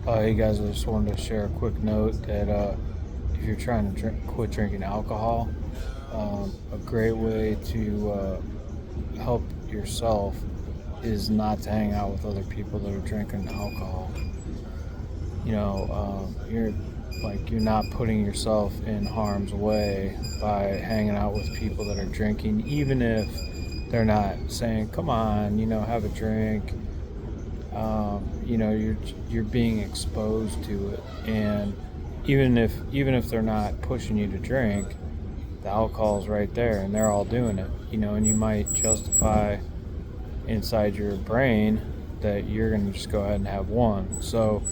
Hey guys, I just wanted to share a quick note that if you're trying to quit drinking alcohol, a great way to help yourself is not to hang out with other people that are drinking alcohol. You're not putting yourself in harm's way by hanging out with people that are drinking, even if they're not saying, "Come on, have a drink." You're being exposed to it, and even if they're not pushing you to drink, the alcohol's right there, and they're all doing it. And you might justify inside your brain that you're going to just go ahead and have one. So,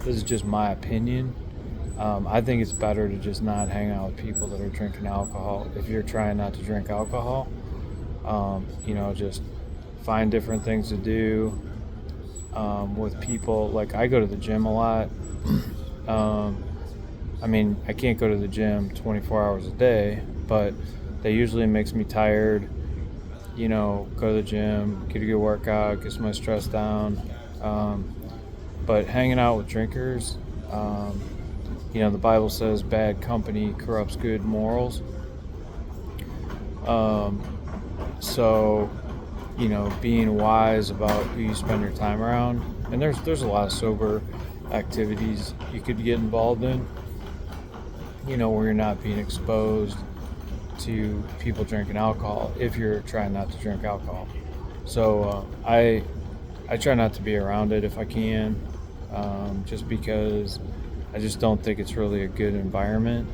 this is just my opinion. I think it's better to just not hang out with people that are drinking alcohol if you're trying not to drink alcohol. Just find different things to do with people. Like, I go to the gym a lot. I can't go to the gym 24 hours a day, but that usually makes me tired. Go to the gym, get a good workout, gets my stress down. But hanging out with drinkers, the Bible says bad company corrupts good morals. So, being wise about who you spend your time around. And there's a lot of sober activities you could get involved in, where you're not being exposed to people drinking alcohol if you're trying not to drink alcohol. So I try not to be around it if I can, just because I just don't think it's really a good environment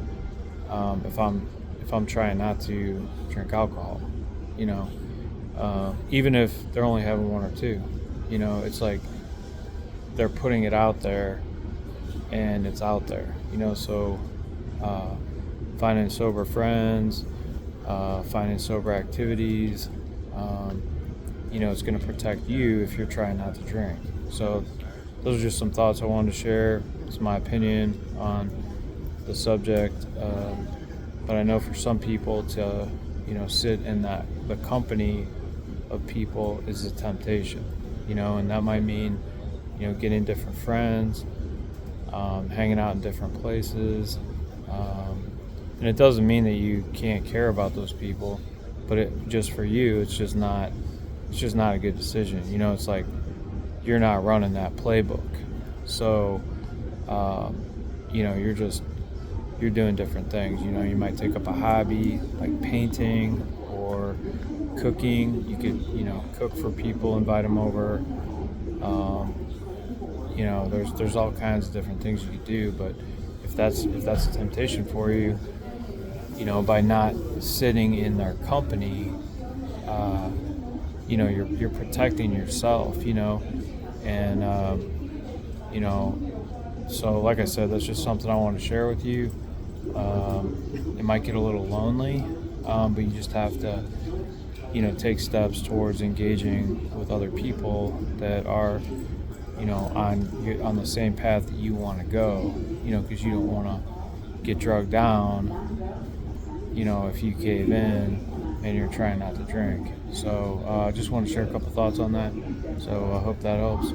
if I'm trying not to drink alcohol. Even if they're only having one or two, it's like they're putting it out there, and it's out there. So finding sober friends, finding sober activities, it's going to protect you if you're trying not to drink. So those are just some thoughts I wanted to share. It's my opinion on the subject, but I know for some people to sit in the company of people is a temptation, and that might mean getting different friends, hanging out in different places, and it doesn't mean that you can't care about those people, but just for you, it's just not a good decision. It's like you're not running that playbook, so you're doing different things. You might take up a hobby like painting or cooking. You could cook for people, invite them over. There's all kinds of different things you could do, but if that's a temptation for you, by not sitting in their company, you're protecting yourself, and so like I said, that's just something I want to share with you. It might get a little lonely, but you just have to take steps towards engaging with other people that are on the same path that you want to go, because you don't want to get drugged down, if you cave in and you're trying not to drink. So I just want to share a couple thoughts on that. So I hope that helps.